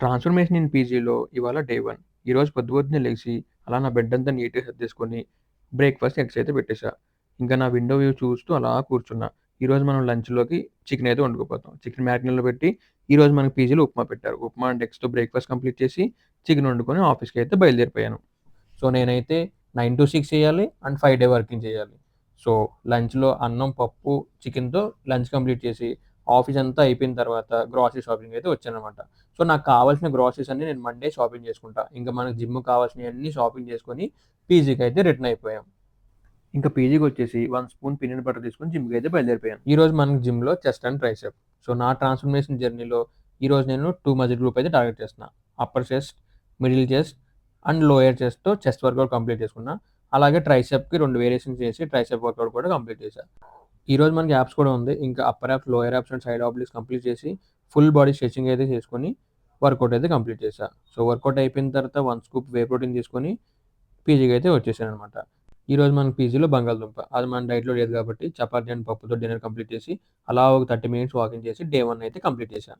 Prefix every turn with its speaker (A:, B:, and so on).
A: Transformation in పీజీలో ఇవాళ day 1. ఈరోజు పొద్దున్నే లెగిసి, అలా నా బెడ్డంతా నీట్‌గా సర్దేసుకొని, బ్రేక్‌ఫాస్ట్ ఎగ్స్ అయితే పెట్టేసా. ఇంకా నా విండో వ్యూ చూస్తూ అలా కూర్చున్నా. ఈరోజు మనం లంచ్‌లోకి చికెన్ అయితే వండుకోబోతాం. చికెన్ మ్యారినేట్‌లో పెట్టి, ఈరోజు మనకి పీజీలో ఉప్మా పెట్టారు. ఉప్మా అండ్ ఎగ్స్‌తో బ్రేక్‌ఫాస్ట్ కంప్లీట్ చేసి, చికెన్ వండుకొని ఆఫీస్‌కైతే బయలుదేరిపోయాను. సో, నేనైతే 9-6 చేయాలి అండ్ 5 డే వర్కింగ్ చేయాలి. సో, లంచ్‌లో అన్నం, పప్పు, చికెన్‌తో లంచ్ కంప్లీట్ చేసి, ఆఫీస్ అంతా అయిపోయిన తర్వాత గ్రాసరీ షాపింగ్ అయితే వచ్చాననమాట. సో, నాకు కావాల్సిన గ్రాసరీస్ అన్నీ నేను మండే షాపింగ్ చేసుకుంటా. ఇంక మనకు జిమ్‌కి కావాల్సినయన్నీ షాపింగ్ చేసుకొని పీజీకైతే రిటర్న్ అయిపోయాం. ఇంకా పీజీకొచ్చేసి 1 స్పూన్ పీనట్ బటర్ తీసుకొని జిమ్‌కైతే బయలుదేరిపోయాను. ఈరోజు మనకి జిమ్‌లో చెస్ట్ అండ్ ట్రైసెప్. సో, నా ట్రాన్స్‌ఫర్మేషన్ జర్నీలో ఈరోజు నేను 2 మజిల్ గ్రూప్ అయితే టార్గెట్ చేస్తున్నా. Upper chest, middle chest and lower చెస్ట్‌తో చెస్ట్ వర్కౌట్ కంప్లీట్ చేసుకున్నా. అలాగే ట్రైసెప్‌కి 2 వేరియేషన్స్ చేసి ట్రైసెప్ వర్కౌట్ కూడా కంప్లీట్ చేశా. ఈరోజు మనకి యాబ్స్ కూడా ఉంది. ఇంకా upper abs, lower abs and side obliques complete చేసి ఫుల్ బాడీ స్ట్రెచింగ్ అయితే చేసుకొని వర్కౌట్ అయితే కంప్లీట్ చేశా. సో, వర్కౌట్ అయిపోయిన తర్వాత 1 స్కూప్ వే ప్రోటీన్ తీసుకొని పీజీకైతే వచ్చేసాననమాట. ఈరోజు మనకి పీజీలో బంగాళదుంప. అది మన డైట్‌లో లేదు కాబట్టి చపాతీ అండ్ పప్పుతో డిన్నర్ కంప్లీట్ చేసి, అలా ఒక 30 మినిట్స్ వాకింగ్ చేసి డే 1 అయితే కంప్లీట్ చేశా.